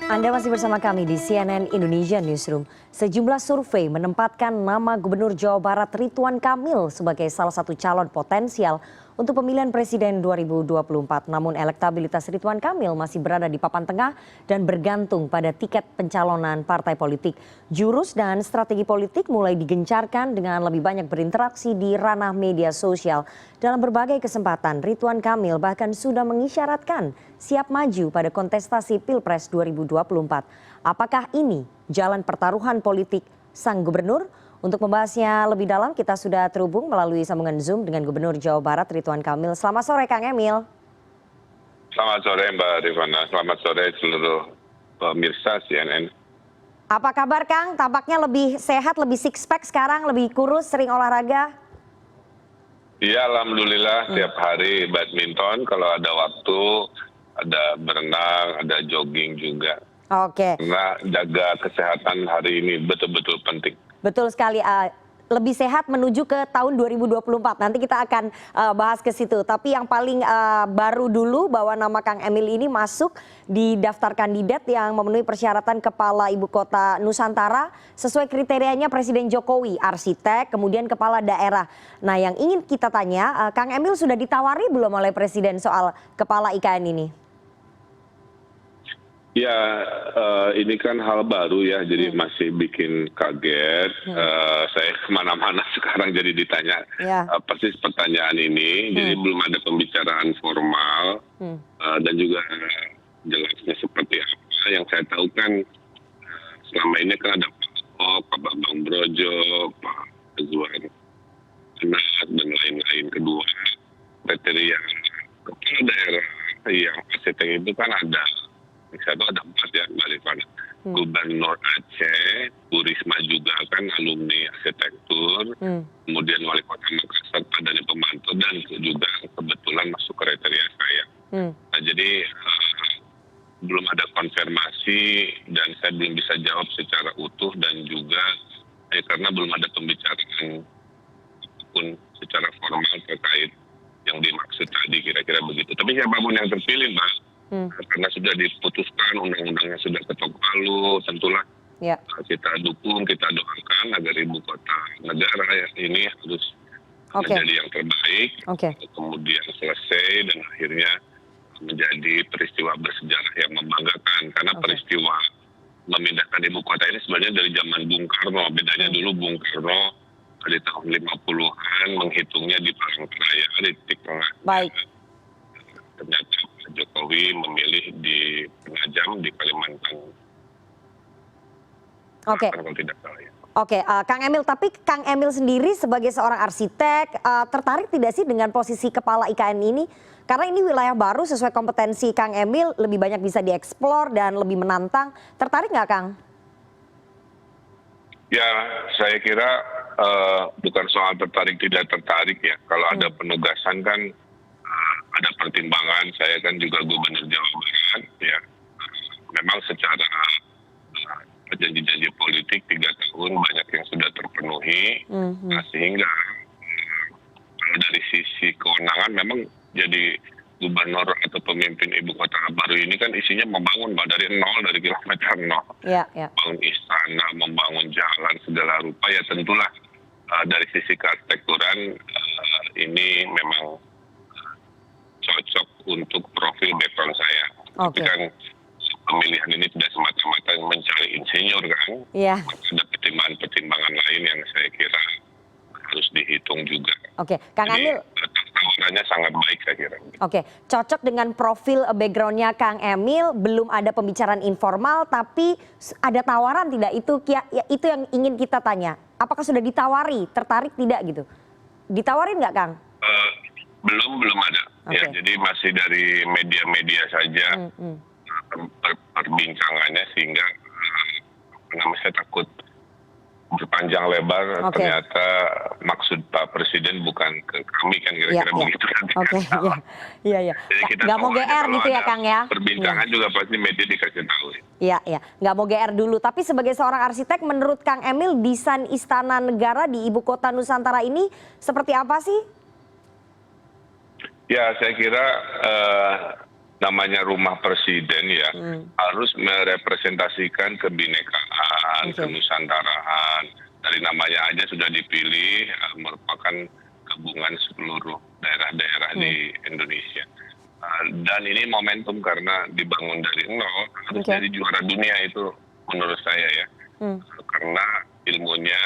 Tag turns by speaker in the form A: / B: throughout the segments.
A: Anda masih bersama kami di CNN Indonesia Newsroom. Sejumlah survei menempatkan nama Gubernur Jawa Barat Ridwan Kamil sebagai salah satu calon potensial untuk pemilihan presiden 2024. Namun elektabilitas Ridwan Kamil masih berada di papan tengah dan bergantung pada tiket pencalonan partai politik. Jurus dan strategi politik mulai digencarkan dengan lebih banyak berinteraksi di ranah media sosial. Dalam berbagai kesempatan, Ridwan Kamil bahkan sudah mengisyaratkan siap maju pada kontestasi Pilpres 2024. Apakah ini jalan pertaruhan politik sang gubernur? Untuk membahasnya lebih dalam, kita sudah terhubung melalui sambungan Zoom dengan Gubernur Jawa Barat Ridwan Kamil. Selamat sore, Kang Emil.
B: Selamat sore, Mbak Rifana. Selamat sore seluruh pemirsa CNN.
A: Apa kabar, Kang? Tampaknya lebih sehat, lebih six pack sekarang, lebih kurus, sering olahraga.
B: Iya, alhamdulillah tiap hari badminton. Kalau ada waktu, ada berenang, ada jogging juga.
A: Oke.
B: Karena jaga kesehatan hari ini betul-betul penting.
A: Betul sekali. Lebih sehat menuju ke tahun 2024. Nanti kita akan bahas ke situ. Tapi yang paling baru dulu bahwa nama Kang Emil ini masuk di daftar kandidat yang memenuhi persyaratan kepala ibu kota Nusantara sesuai kriterianya Presiden Jokowi, arsitek, kemudian kepala daerah. Nah, yang ingin kita tanya, Kang Emil sudah ditawari belum oleh Presiden soal kepala IKN ini?
B: Ya, ini kan hal baru ya, jadi masih bikin kaget. Saya kemana-mana sekarang jadi ditanya persis pertanyaan ini. Jadi belum ada pembicaraan formal dan juga jelasnya seperti apa. Yang saya tahu kan selama ini kan ada Pak Bambang Brojo, Pak Ridwan Kamil dan lain-lain. Kedua kriteria kepala daerah yang arsitek itu kan ada. Saya tahu ada 4 ya, Mbak Rifana. Gubernur Aceh, Bu Risma juga kan alumni arsitektur, kemudian Wali Kota Makassar, Pak Dhani Pomanto, dan juga kebetulan masuk kriteria saya. Nah, jadi belum ada konfirmasi dan saya belum bisa jawab secara utuh dan juga karena belum ada pembicaraan pun secara formal terkait yang dimaksud tadi, kira-kira begitu. Tapi siapapun yang terpilih, Mbak, karena sudah diputuskan undang-undangnya sudah ketok palu, tentulah kita dukung, kita doakan agar ibu kota negara ini harus menjadi yang terbaik, kemudian selesai dan akhirnya menjadi peristiwa bersejarah yang membanggakan. Karena peristiwa memindahkan ibu kota ini sebenarnya dari zaman Bung Karno. Bedanya dulu Bung Karno di tahun 50-an menghitungnya di Palangkaraya, di titik tengah. Baik. Ternyata Jokowi memilih di Penajam di Kalimantan.
A: Oke. Oke, Kang Emil, tapi Kang Emil sendiri sebagai seorang arsitek tertarik tidak sih dengan posisi kepala IKN ini? Karena ini wilayah baru sesuai kompetensi Kang Emil, lebih banyak bisa dieksplor dan lebih menantang. Tertarik nggak, Kang?
B: Ya, saya kira bukan soal tertarik tidak tertarik ya. Kalau ada penugasan kan ada pertimbangan. Saya kan juga Gubernur Jawa Barat ya. Memang secara janji-janji politik 3 tahun banyak yang sudah terpenuhi. Sehingga kalau dari sisi kewenangan memang jadi gubernur atau pemimpin ibu kota baru ini kan isinya membangun, Mbak, dari nol, dari kilometer 0. Membangun istana, membangun jalan segala rupa, ya tentulah dari sisi kearsitekturan ini memang cocok untuk profil background saya. Tapi kan pemilihan ini tidak semata-mata mencari insinyur kan. Ada pertimbangan-pertimbangan lain yang saya kira harus dihitung juga.
A: Kang Emil.
B: Tawarannya sangat baik saya kira.
A: Cocok dengan profil backgroundnya Kang Emil, belum ada pembicaraan informal, tapi ada tawaran tidak? Itu yang ingin kita tanya. Apakah sudah ditawari, tertarik tidak gitu? Ditawarin nggak, Kang?
B: Belum ada. Ya, jadi masih dari media-media saja perbincangannya, sehingga saya takut berpanjang lebar. Ternyata maksud Pak Presiden bukan ke kami kan, kira-kira begitu.
A: Jadi kita nggak mau GR gitu ya, Kang ya?
B: Perbincangan juga pasti media dikasih tahu.
A: Nggak mau GR dulu. Tapi sebagai seorang arsitek, menurut Kang Emil, desain istana negara di ibu kota Nusantara ini seperti apa sih?
B: Ya, saya kira namanya rumah presiden ya, harus merepresentasikan kebinekaan, kenusantaraan. Dari namanya aja sudah dipilih, merupakan gabungan seluruh daerah-daerah di Indonesia. Dan ini momentum karena dibangun dari nol, harus jadi juara dunia itu menurut saya ya. Karena ilmunya,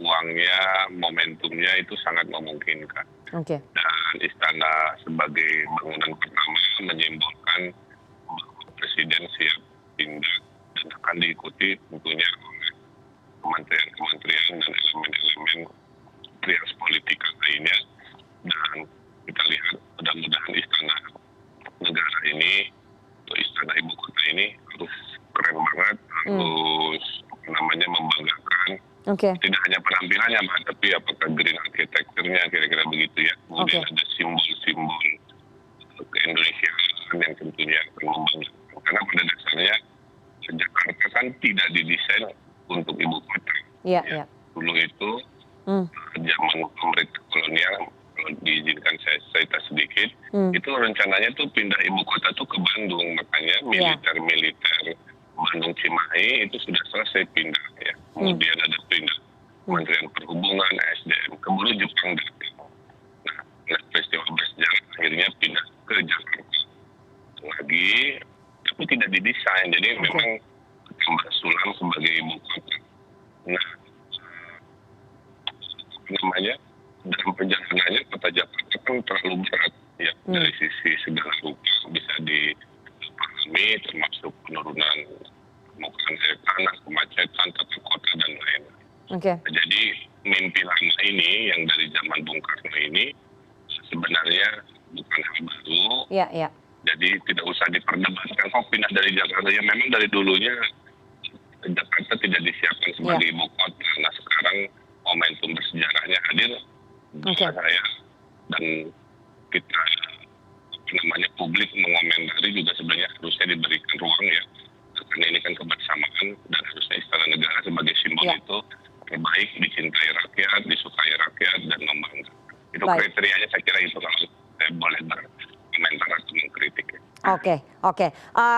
B: uangnya, momentumnya itu sangat memungkinkan. Dan istana sebagai bangunan pertama menyimbolkan presiden siap tindak dan akan diikuti tentunya oleh kementerian-kementerian dan elemen-elemen trias politik lainnya. Dan kita lihat mudah-mudahan istana negara ini, atau istana ibu kota ini harus keren banget, harus membanggakan. Tidak hanya penampilannya, Mbak, tapi apakah green arsitekturnya, kira-kira begitu ya. Kemudian ada simbol-simbol keindonesiaan yang tentunya akan membanggakan. Karena pada dasarnya Jakarta kan tidak didesain untuk ibu kota. Dulu itu zaman pemerintah kolonial, kalau diizinkan saya cerita sedikit, itu rencananya tuh pindah ibu kota tuh ke Bandung. Makanya militer Bandung Cimahi itu sudah selesai pindah ya. Kemudian ada pindah Kementerian Perhubungan, SDM, kemudian Jepang datang. Nah, peristiwa bersejarah akhirnya pindah ke Jakarta lagi, tapi tidak didesain. Jadi memang tambah sulam sebagai ibu kota. Nah, dalam perjalanannya kota Jakarta kan terlalu berat ya, dari sisi segala rupa bisa dipahami, termasuk penurunan permukaan air tanah, kemacetan, tata kota dan lain-lain. Jadi mimpi lama ini yang dari zaman Bung Karno ini sebenarnya bukan hal baru. Jadi tidak usah diperdebatkan kok pindah dari Jakarta. Ya memang dari dulunya Jakarta tidak disiapkan sebagai ibu kota. Nah sekarang momentum bersejarahnya hadir, saya dan kita publik mengomentari juga sebenarnya harusnya diberikan ruang ya, karena ini kan kebersamaan dan harusnya istana negara sebagai simbol itu terbaik, dicintai rakyat, disukai rakyat dan membanggakan. Itu kriterianya, saya kira itu kalau saya boleh berkomentar atau mengkritik.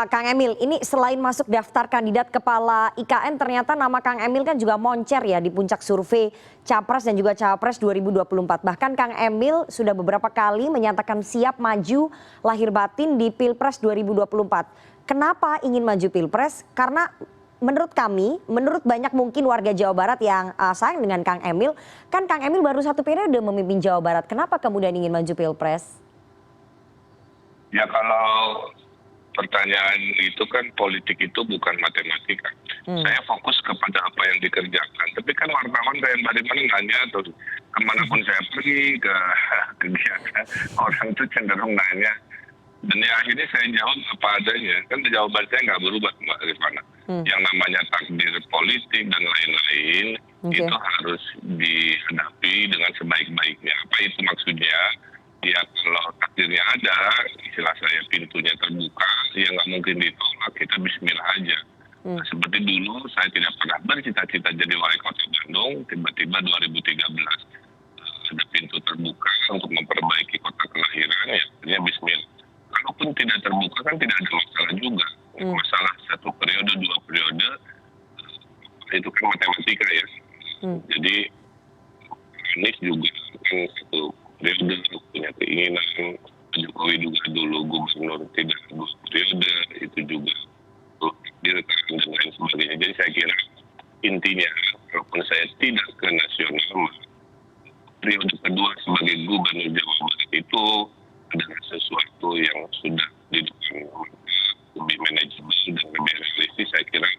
A: Kang Emil, ini selain masuk daftar kandidat kepala IKN, ternyata nama Kang Emil kan juga moncer ya di puncak survei Capres dan juga Cawapres 2024. Bahkan Kang Emil sudah beberapa kali menyatakan siap maju lahir batin di Pilpres 2024. Kenapa ingin maju Pilpres? Karena menurut kami, menurut banyak mungkin warga Jawa Barat yang sayang dengan Kang Emil, kan Kang Emil baru 1 periode memimpin Jawa Barat. Kenapa kemudian ingin maju Pilpres?
B: Ya kalau pertanyaan itu kan politik itu bukan matematika. Saya fokus kepada apa yang dikerjakan. Tapi kan wartawan kayak Mbak Rifana nanya terus kemanapun saya pergi ke kegiatan, orang itu cenderung nanya. Dan ya akhirnya saya jawab apa adanya. Kan jawaban saya nggak berubah Mbak Rifana. Yang namanya takdir politik dan lain-lain itu harus dihadapi dengan sebaik-baiknya. Apa itu maksudnya? Ya kalau takdirnya ada, istilah saya pintunya terbuka, ya nggak mungkin ditolak, kita bismillah aja. Nah, seperti dulu saya tidak pernah bercita-cita jadi wali kota Bandung, tiba-tiba 2013 ada pintu terbuka untuk memperbaiki kota kelahiran, ya akhirnya bismillah. Kalaupun tidak terbuka kan tidak ada masalah juga. Masalah 1 periode, 2 periode, itu kan matematika ya. Jadi Anies juga kan 1 periode punya keinginan, Jokowi juga dulu gubernur tidak 2 periode, itu juga direkam dan lain sebagainya. Jadi saya kira intinya walaupun saya tidak ke nasional, periode kedua sebagai gubernur Jawa Barat itu adalah sesuatu yang sudah di depan lebih manajemen dan lebih realistis. Saya kira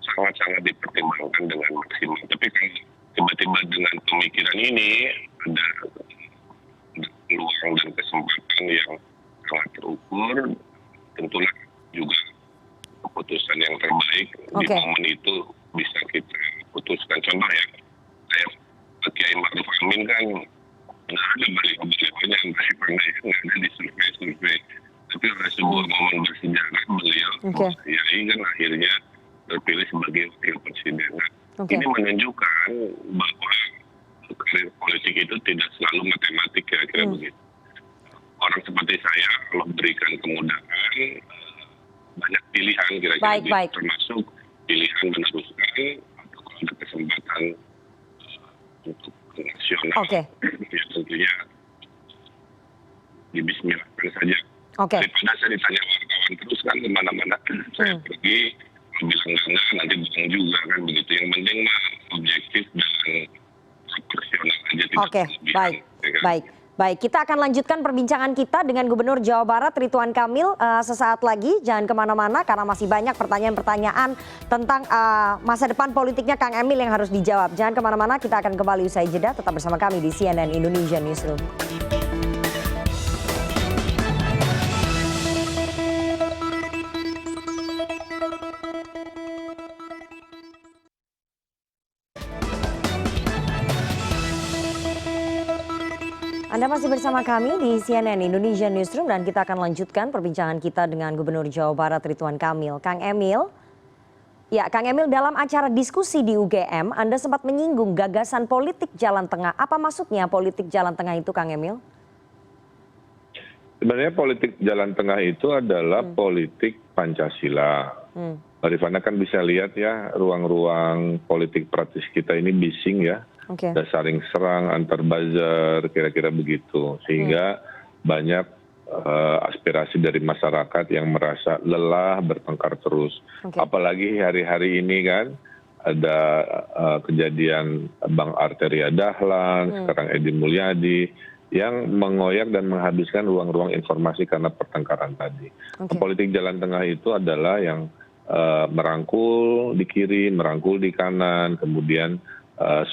B: sangat-sangat dipertimbangkan dengan maksimal. Tapi kan tiba-tiba dengan pemikiran ini ada peluang dan kesempatan yang sangat terukur, tentulah juga keputusan yang terbaik di momen itu bisa kita putuskan. Contoh ya, kayak Kiai Ma'ruf Amin kan nggak ada beliau-beliaunya, nggak ada di survei-survei. Tapi oleh sebuah momen bersejarah beliau, Kiai kan akhirnya terpilih sebagai wakil presiden. Ini menunjukkan bahwa karir politik itu tidak selalu matematik, kira-kira begitu. Orang seperti saya kalau berikan kemudahan banyak pilihan kira-kira
A: Baik.
B: termasuk pilihan meneruskan atau kalau ada kesempatan untuk nasional
A: Oke.
B: ya tentunya dibismillahkan saja.
A: Oke.
B: Daripada saya ditanya wartawan terus kan kemana-mana saya pergi bilang enggak nanti bohong juga kan begitu. Yang penting mah objektif dan proporsional aja tidak
A: Oke,
B: berlebihan, ya kan?
A: baik. Kita akan lanjutkan perbincangan kita dengan Gubernur Jawa Barat Ridwan Kamil sesaat lagi. Jangan kemana-mana karena masih banyak pertanyaan-pertanyaan tentang masa depan politiknya Kang Emil yang harus dijawab. Jangan kemana-mana, kita akan kembali usai jeda. Tetap bersama kami di CNN Indonesia Newsroom. Anda masih bersama kami di CNN Indonesia Newsroom dan kita akan lanjutkan perbincangan kita dengan Gubernur Jawa Barat Ridwan Kamil. Kang Emil, dalam acara diskusi di UGM, Anda sempat menyinggung gagasan politik jalan tengah. Apa maksudnya politik jalan tengah itu, Kang Emil?
B: Sebenarnya politik jalan tengah itu adalah politik Pancasila. Mbak Rifana kan bisa lihat ya, ruang-ruang politik praktis kita ini bising ya. Ada saling serang antar buzzer, kira-kira begitu. Sehingga banyak aspirasi dari masyarakat yang merasa lelah bertengkar terus. Apalagi hari-hari ini kan ada kejadian Bang Arteria Dahlan, sekarang Edi Mulyadi, yang mengoyak dan menghabiskan ruang-ruang informasi karena pertengkaran tadi. Politik jalan tengah itu adalah yang merangkul di kiri, merangkul di kanan, kemudian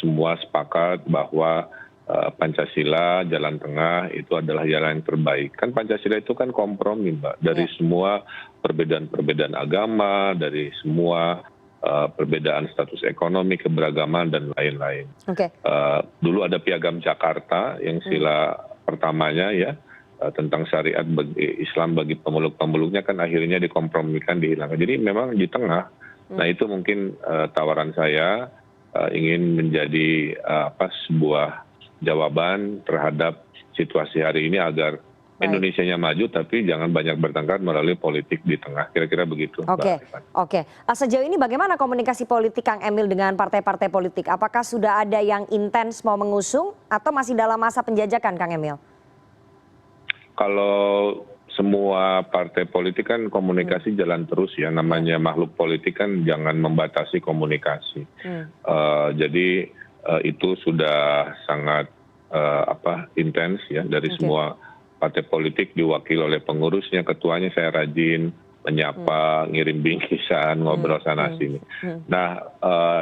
B: semua sepakat bahwa Pancasila jalan tengah itu adalah jalan yang terbaik. Kan Pancasila itu kan kompromi, Mbak, dari semua perbedaan-perbedaan agama, dari semua perbedaan status ekonomi, keberagaman dan lain-lain. Dulu ada Piagam Jakarta yang sila pertamanya ya tentang syariat Islam bagi pemeluk-pemeluknya kan akhirnya dikompromikan, dihilangkan. Jadi memang di tengah. Nah itu mungkin tawaran saya ingin menjadi sebuah jawaban terhadap situasi hari ini agar Indonesianya maju tapi jangan banyak bertengkar melalui politik di tengah. Kira-kira begitu.
A: Oke. Sejauh ini bagaimana komunikasi politik Kang Emil dengan partai-partai politik? Apakah sudah ada yang intens mau mengusung atau masih dalam masa penjajakan, Kang Emil?
B: Kalau semua partai politik kan komunikasi jalan terus ya, namanya makhluk politik kan jangan membatasi komunikasi. Jadi itu sudah sangat intens ya dari semua partai politik diwakili oleh pengurusnya, ketuanya saya rajin menyapa, ngirim bingkisan, ngobrol sana sini. Nah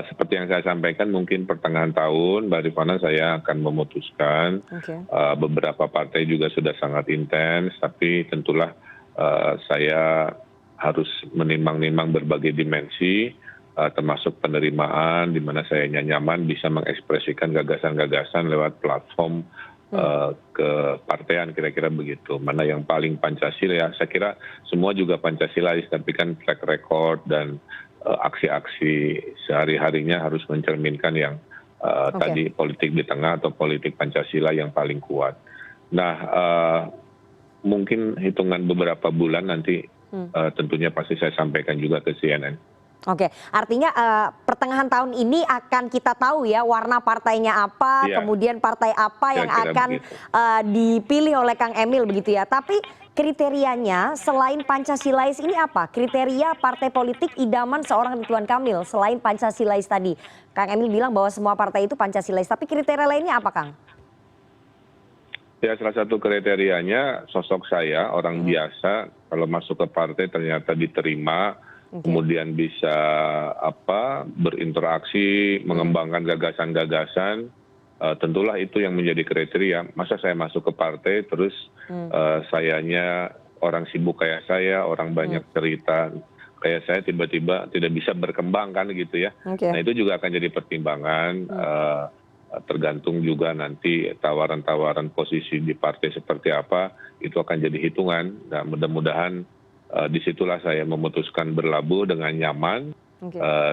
B: seperti yang saya sampaikan mungkin pertengahan tahun Mbak Rifana saya akan memutuskan beberapa partai juga sudah sangat intens, tapi tentulah saya harus menimbang-nimbang berbagai dimensi termasuk penerimaan di mana saya nyaman bisa mengekspresikan gagasan-gagasan lewat platform kepartean, kira-kira begitu. Mana yang paling Pancasila ya, saya kira semua juga Pancasilais, tapi kan track record dan aksi-aksi sehari-harinya harus mencerminkan yang tadi politik di tengah atau politik Pancasila yang paling kuat. Nah mungkin hitungan beberapa bulan nanti tentunya pasti saya sampaikan juga ke CNN.
A: Artinya pertengahan tahun ini akan kita tahu ya warna partainya apa, kemudian partai apa yang akan dipilih oleh Kang Emil begitu ya. Tapi kriterianya selain Pancasilais ini apa? Kriteria partai politik idaman seorang Ridwan Kamil selain Pancasilais tadi. Kang Emil bilang bahwa semua partai itu Pancasilais, tapi kriteria lainnya apa, Kang?
B: Ya salah satu kriterianya sosok saya orang biasa kalau masuk ke partai ternyata diterima. Kemudian bisa berinteraksi, mengembangkan gagasan-gagasan, tentulah itu yang menjadi kriteria. Masa saya masuk ke partai terus sayanya orang sibuk kayak saya, orang banyak cerita kayak saya tiba-tiba tidak bisa berkembang kan gitu ya. Nah itu juga akan jadi pertimbangan, tergantung juga nanti tawaran-tawaran posisi di partai seperti apa, itu akan jadi hitungan. Nah mudah-mudahan disitulah saya memutuskan berlabuh dengan nyaman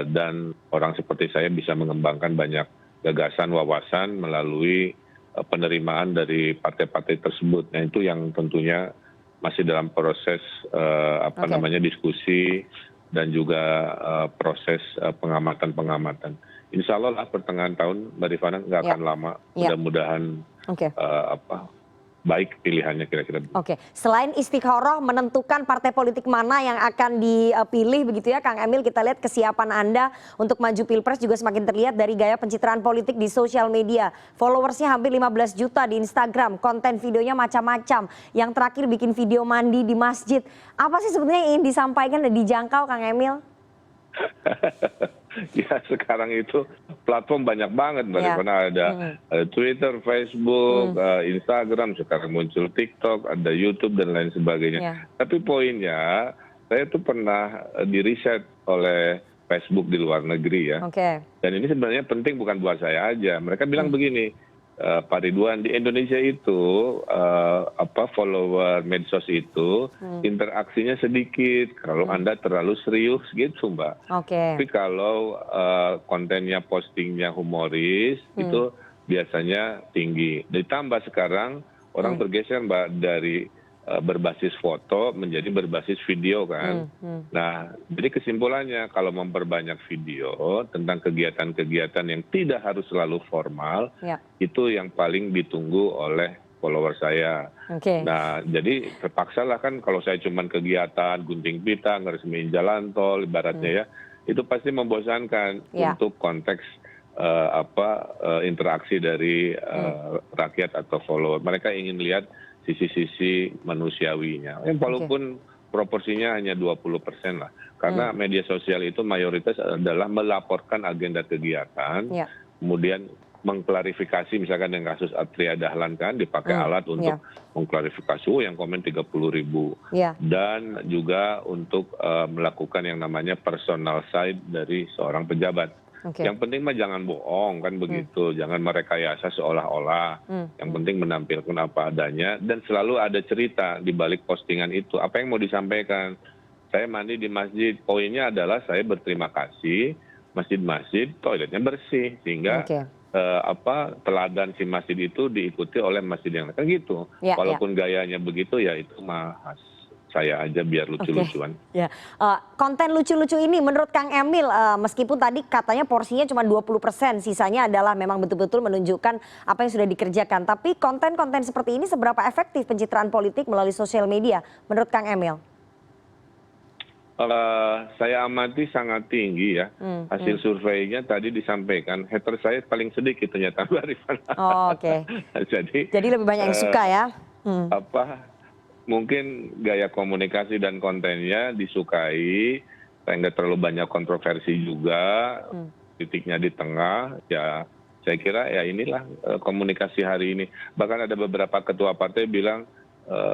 B: dan orang seperti saya bisa mengembangkan banyak gagasan, wawasan melalui penerimaan dari partai-partai tersebut. Nah itu yang tentunya masih dalam proses diskusi dan juga proses pengamatan-pengamatan. Insya Allah lah pertengahan tahun Mbak Rifana nggak akan lama. Mudah-mudahan baik pilihannya kira-kira.
A: Oke, selain istikharah menentukan partai politik mana yang akan dipilih begitu ya Kang Emil, kita lihat kesiapan Anda untuk maju Pilpres juga semakin terlihat dari gaya pencitraan politik di sosial media. Followersnya hampir 15 juta di Instagram, konten videonya macam-macam. Yang terakhir bikin video mandi di masjid. Apa sih sebetulnya yang ingin disampaikan dan dijangkau Kang Emil?
B: Ya sekarang itu platform banyak banget Mbak Rifana, ada Twitter, Facebook, Instagram, sekarang muncul TikTok, ada YouTube dan lain sebagainya. Tapi poinnya saya tuh pernah di-riset oleh Facebook di luar negeri ya. Dan ini sebenarnya penting bukan buat saya aja. Mereka bilang begini, Pak Ridwan, di Indonesia itu follower medsos itu interaksinya sedikit kalau Anda terlalu serius gitu Mbak. Tapi kalau kontennya postingnya humoris itu biasanya tinggi. Ditambah sekarang orang bergeser Mbak dari berbasis foto menjadi berbasis video kan. Nah, jadi kesimpulannya kalau memperbanyak video tentang kegiatan-kegiatan yang tidak harus selalu formal, itu yang paling ditunggu oleh follower saya. Nah, jadi terpaksalah kan kalau saya cuma kegiatan gunting pita, ngeresmiin jalan tol, ibaratnya ya, itu pasti membosankan untuk konteks interaksi dari rakyat atau follower. Mereka ingin lihat sisi-sisi manusiawinya. Walaupun proporsinya hanya 20% lah. Karena media sosial itu mayoritas adalah melaporkan agenda kegiatan, kemudian mengklarifikasi misalkan yang kasus Atria Dahlan kan dipakai alat untuk mengklarifikasi yang komen 30.000 dan juga untuk melakukan yang namanya personal side dari seorang pejabat. Yang penting mah jangan bohong kan begitu, jangan merekayasa seolah-olah. Yang penting menampilkan apa adanya dan selalu ada cerita di balik postingan itu. Apa yang mau disampaikan? Saya mandi di masjid, poinnya adalah saya berterima kasih masjid-masjid toiletnya bersih sehingga teladan si masjid itu diikuti oleh masjid yang lain kan gitu. Walaupun gayanya begitu ya itu mah saya aja biar lucu-lucuan.
A: Konten lucu-lucu ini menurut Kang Emil, meskipun tadi katanya porsinya cuma 20%, sisanya adalah memang betul-betul menunjukkan apa yang sudah dikerjakan. Tapi konten-konten seperti ini seberapa efektif pencitraan politik melalui sosial media menurut Kang Emil?
B: Saya amati sangat tinggi ya. Hasil surveinya tadi disampaikan, hater saya paling sedikit ternyata Mbak Rifana.
A: Jadi lebih banyak yang suka ya?
B: Mungkin gaya komunikasi dan kontennya disukai, nggak terlalu banyak kontroversi juga, titiknya di tengah, ya saya kira ya inilah komunikasi hari ini. Bahkan ada beberapa ketua partai bilang,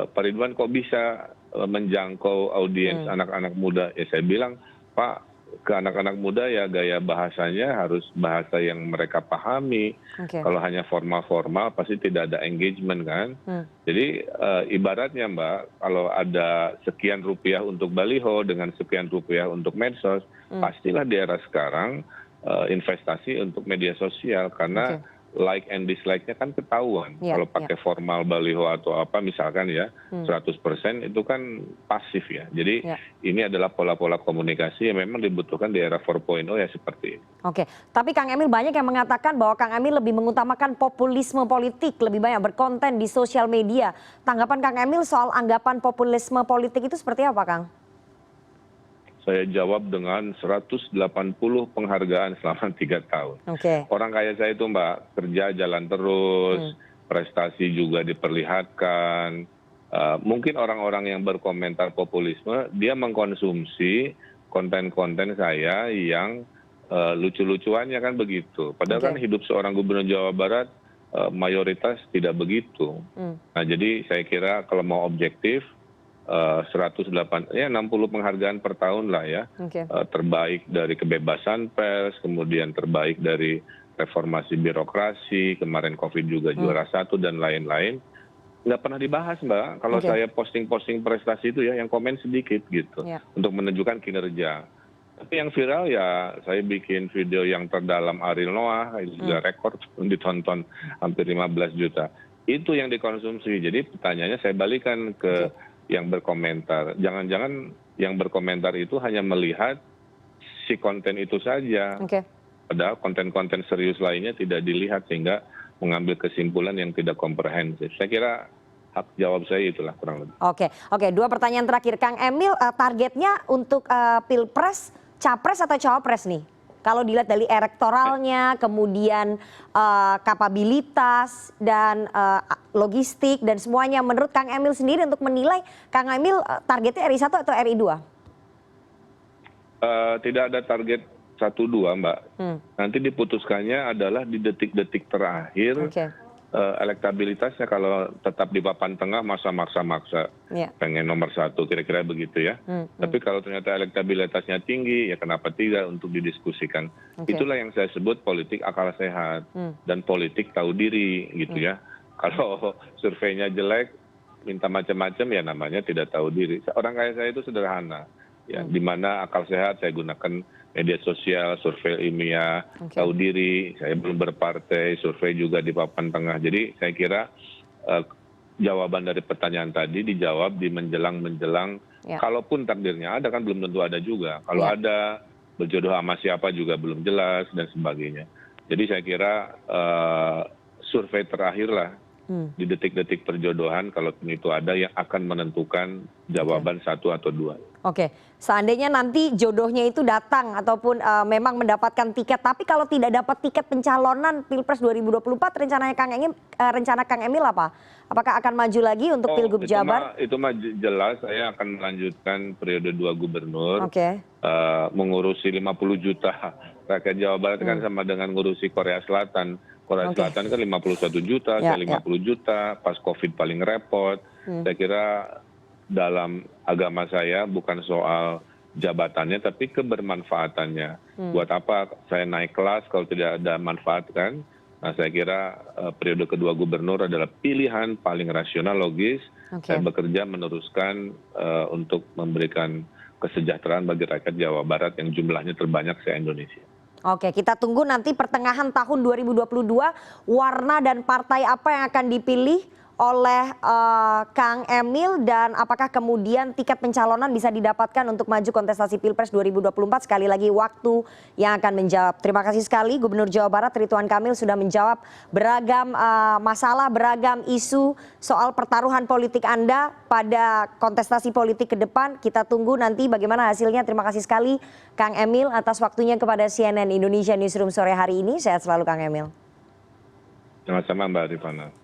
B: Pak Ridwan kok bisa menjangkau audiens anak-anak muda? Ya saya bilang, Pak, ke anak-anak muda ya gaya bahasanya harus bahasa yang mereka pahami. Kalau hanya formal-formal pasti tidak ada engagement kan. Jadi ibaratnya Mbak, kalau ada sekian rupiah untuk baliho dengan sekian rupiah untuk medsos, pastilah di era sekarang investasi untuk media sosial karena like and dislike-nya kan ketahuan. Kalau pakai formal baliho atau apa misalkan ya 100% itu kan pasif ya. Jadi ini adalah pola-pola komunikasi yang memang dibutuhkan di era 4.0 ya seperti ini.
A: Tapi Kang Emil banyak yang mengatakan bahwa Kang Emil lebih mengutamakan populisme politik, lebih banyak berkonten di sosial media. Tanggapan Kang Emil soal anggapan populisme politik itu seperti apa Kang?
B: Saya jawab dengan 180 penghargaan selama 3 tahun. Orang kayak saya itu Mbak, kerja jalan terus, prestasi juga diperlihatkan. Mungkin orang-orang yang berkomentar populisme, dia mengkonsumsi konten-konten saya yang lucu-lucuannya kan begitu. Padahal kan hidup seorang gubernur Jawa Barat mayoritas tidak begitu. Nah jadi saya kira kalau mau objektif, 60 penghargaan per tahun lah ya, terbaik dari kebebasan pers, kemudian terbaik dari reformasi birokrasi, kemarin COVID juga juara 1 dan lain-lain, nggak pernah dibahas Mbak. Kalau saya posting-posting prestasi itu ya yang komen sedikit gitu, untuk menunjukkan kinerja. Tapi yang viral ya saya bikin video yang terdalam Ariel Noah, itu juga rekor ditonton hampir 15 juta. Itu yang dikonsumsi. Jadi pertanyaannya saya balikan ke yang berkomentar. Jangan-jangan yang berkomentar itu hanya melihat si konten itu saja. Padahal konten-konten serius lainnya tidak dilihat sehingga mengambil kesimpulan yang tidak komprehensif. Saya kira hak jawab saya itulah kurang lebih.
A: Oke, 2 pertanyaan terakhir. Kang Emil, targetnya untuk Pilpres, Capres atau Cawapres nih? Kalau dilihat dari elektoralnya, kemudian kapabilitas dan logistik dan semuanya, menurut Kang Emil sendiri untuk menilai, Kang Emil targetnya RI 1 atau RI 2?
B: Tidak ada target 1-2 Mbak. Nanti diputuskannya adalah di detik-detik terakhir. Elektabilitasnya kalau tetap di papan tengah masa maksa pengen nomor 1 kira-kira begitu ya. Tapi kalau ternyata elektabilitasnya tinggi ya kenapa tidak untuk didiskusikan. Itulah yang saya sebut politik akal sehat dan politik tahu diri gitu ya. Kalau surveinya jelek minta macam-macam ya namanya tidak tahu diri. Orang kayak saya itu sederhana ya, di mana akal sehat saya gunakan media sosial, survei ilmiah, tahu diri, saya belum berpartai, survei juga di papan tengah. Jadi saya kira jawaban dari pertanyaan tadi dijawab di menjelang-menjelang, kalaupun takdirnya ada kan belum tentu ada juga. Kalau ada berjodoh sama siapa juga belum jelas dan sebagainya. Jadi saya kira survei terakhir lah di detik-detik perjodohan kalau itu ada yang akan menentukan jawaban 1 atau 2.
A: Oke, seandainya nanti jodohnya itu datang ataupun memang mendapatkan tiket, tapi kalau tidak dapat tiket pencalonan Pilpres 2024, rencana Kang Emil apa? Apakah akan maju lagi untuk Pilgub Jabar?
B: Itu mah jelas saya akan melanjutkan periode 2 gubernur, mengurusi 50 juta rakyat Jawa Barat kan sama dengan ngurusi Korea Selatan. Korea Selatan kan 51 juta, saya 50 juta, pas COVID paling repot. Saya kira dalam agama saya bukan soal jabatannya tapi kebermanfaatannya. Buat apa saya naik kelas kalau tidak ada manfaat kan? Nah saya kira periode kedua gubernur adalah pilihan paling rasional logis. Saya bekerja meneruskan untuk memberikan kesejahteraan bagi rakyat Jawa Barat yang jumlahnya terbanyak se-Indonesia.
A: Oke, kita tunggu nanti pertengahan tahun 2022 warna dan partai apa yang akan dipilih oleh Kang Emil dan apakah kemudian tiket pencalonan bisa didapatkan untuk maju kontestasi Pilpres 2024. Sekali lagi waktu yang akan menjawab. Terima kasih sekali Gubernur Jawa Barat Ridwan Kamil sudah menjawab beragam masalah, beragam isu soal pertaruhan politik Anda pada kontestasi politik ke depan. Kita tunggu nanti bagaimana hasilnya. Terima kasih sekali Kang Emil atas waktunya kepada CNN Indonesia Newsroom sore hari ini. Sehat selalu Kang Emil.
B: Sama-sama Mbak Rifana.